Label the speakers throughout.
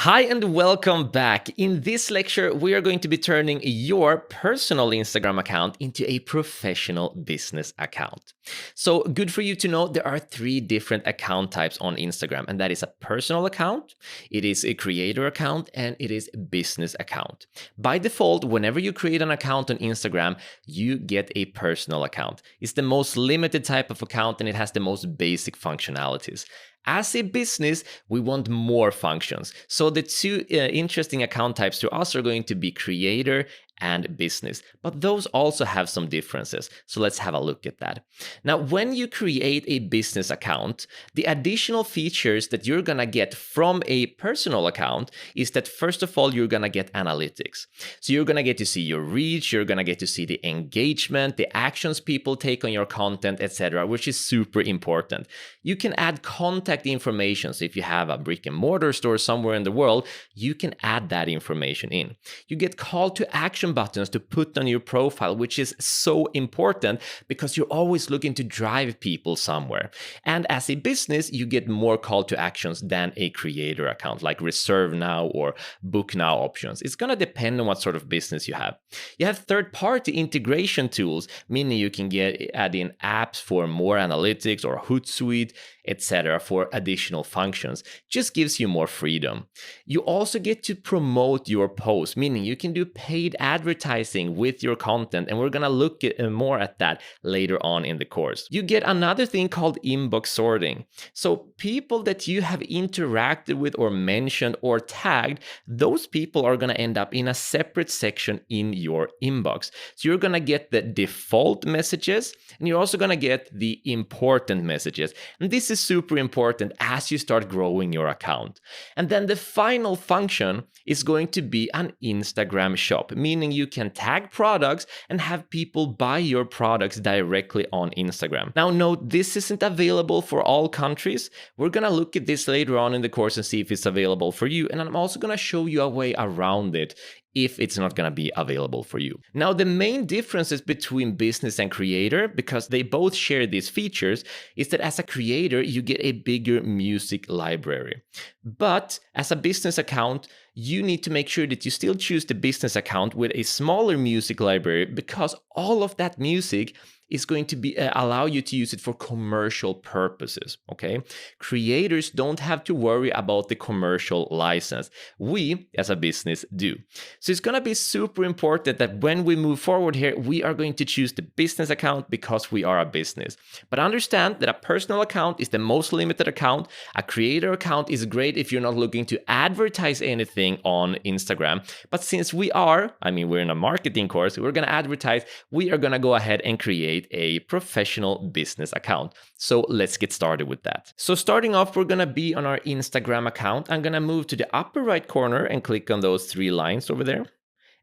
Speaker 1: Hi and welcome back. In this lecture, we are going to be turning your personal Instagram account into a professional business account. So, good for you to know there are three different account types on Instagram, and that is a personal account, it is a creator account, and it is a business account. By default, whenever you create an account on Instagram, you get a personal account. It's the most limited type of account and it has the most basic functionalities. As a business, we want more functions. So the two interesting account types to us are going to be creator and business, but those also have some differences. So let's have a look at that. Now, when you create a business account, the additional features that you're gonna get from a personal account is that first of all, you're gonna get analytics. So you're gonna get to see your reach, you're gonna get to see the engagement, the actions people take on your content, etc., which is super important. You can add contact information. So if you have a brick and mortar store somewhere in the world, you can add that information in. You get call to action buttons to put on your profile, which is so important because you're always looking to drive people somewhere. And as a business, you get more call to actions than a creator account, like reserve now or book now options. It's going to depend on what sort of business you have. You have third-party integration tools, meaning you can add in apps for more analytics or Hootsuite, etc., for additional functions. Just gives you more freedom. You also get to promote your posts, meaning you can do paid advertising with your content, and we're gonna look more at that later on in the course. You get another thing called inbox sorting. So people that you have interacted with or mentioned or tagged, those people are gonna end up in a separate section in your inbox. So you're gonna get the default messages, and you're also gonna get the important messages. And this is super important as you start growing your account. And then the final function is going to be an Instagram shop, meaning you can tag products and have people buy your products directly on Instagram. Now, note, this isn't available for all countries. We're going to look at this later on in the course and see if it's available for you. And I'm also going to show you a way around it if it's not going to be available for you. Now, the main differences between business and creator, because they both share these features, is that as a creator, you get a bigger music library. But as a business account, you need to make sure that you still choose the business account with a smaller music library, because all of that music is going to be allow you to use it for commercial purposes, okay? Creators don't have to worry about the commercial license. We, as a business, do. So it's gonna be super important that when we move forward here, we are going to choose the business account because we are a business. But understand that a personal account is the most limited account. A creator account is great if you're not looking to advertise anything on Instagram. But since we're in a marketing course, we're gonna advertise, we are gonna go ahead and create a professional business account. So let's get started with that. So starting off, we're gonna be on our Instagram account. I'm gonna move to the upper right corner and click on those three lines over there.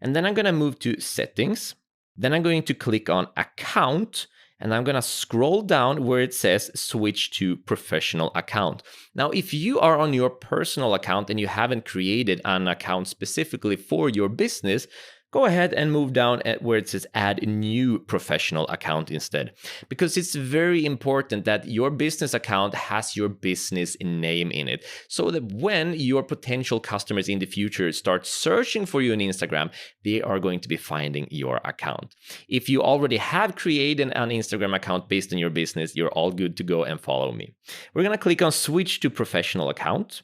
Speaker 1: And then I'm gonna move to settings. Then I'm going to click on account, and I'm gonna scroll down where it says switch to professional account. Now, if you are on your personal account and you haven't created an account specifically for your business, go ahead and move down at where it says add new professional account instead, because it's very important that your business account has your business name in it, so that when your potential customers in the future start searching for you on Instagram, they are going to be finding your account. If you already have created an Instagram account based on your business, you're all good to go and follow me. We're going to click on switch to professional account.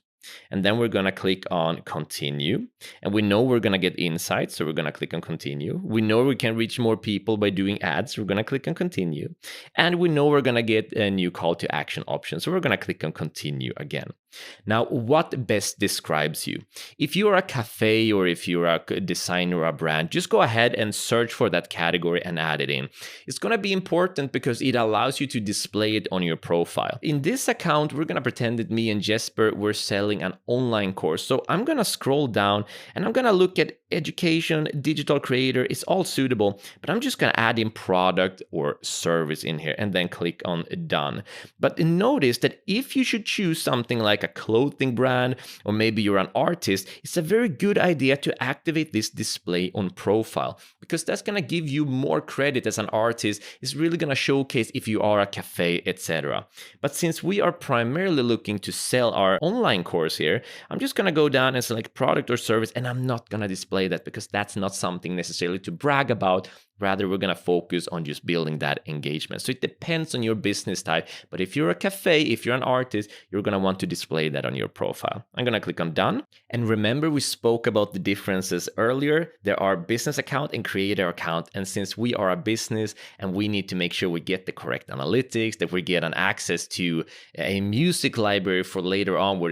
Speaker 1: And then we're going to click on continue. And we know we're going to get insights, so we're going to click on continue. We know we can reach more people by doing ads, so we're going to click on continue. And we know we're going to get a new call to action option, so we're going to click on continue again. Now, what best describes you? If you're a cafe or if you're a designer or a brand, just go ahead and search for that category and add it in. It's going to be important because it allows you to display it on your profile. In this account, we're going to pretend that me and Jesper were selling an online course. So I'm going to scroll down and I'm going to look at education, digital creator is all suitable, but I'm just gonna add in product or service in here and then click on done. But notice that if you should choose something like a clothing brand, or maybe you're an artist, it's a very good idea to activate this display on profile, because that's gonna give you more credit as an artist. It's really gonna showcase if you are a cafe, etc. But since we are primarily looking to sell our online course here, I'm just gonna go down and select product or service, and I'm not gonna display that because that's not something necessarily to brag about. Rather, we're going to focus on just building that engagement. So it depends on your business type. But if you're a cafe, if you're an artist, you're going to want to display that on your profile. I'm going to click on done. And remember, we spoke about the differences earlier. There are business account and creator account. And since we are a business and we need to make sure we get the correct analytics, that we get an access to a music library for later on, where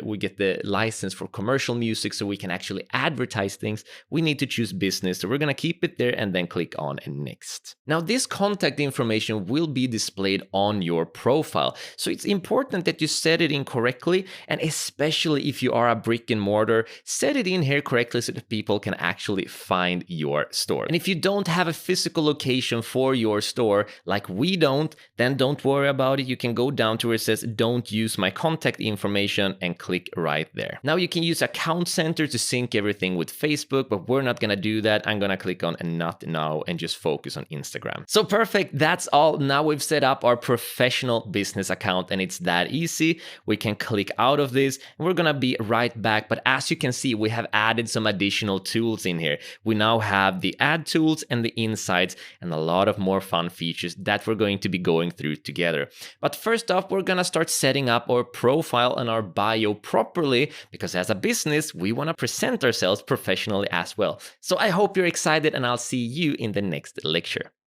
Speaker 1: we get the license for commercial music so we can actually advertise things, we need to choose business. So we're going to keep it there and then click on next. Now, this contact information will be displayed on your profile. So it's important that you set it in correctly, and especially if you are a brick and mortar, set it in here correctly so that people can actually find your store. And if you don't have a physical location for your store, like we don't, then don't worry about it. You can go down to where it says don't use my contact information and click right there. Now you can use Account Center to sync everything with Facebook, but we're not gonna do that. I'm gonna click on not now and just focus on Instagram. So perfect, that's all. Now we've set up our professional business account and it's that easy. We can click out of this and we're gonna be right back. But as you can see, we have added some additional tools in here. We now have the ad tools and the insights and a lot of more fun features that we're going to be going through together. But first off, we're gonna start setting up our profile and our bio properly, because as a business, we wanna present ourselves professionally as well. So I hope you're excited and I'll see you in the next lecture.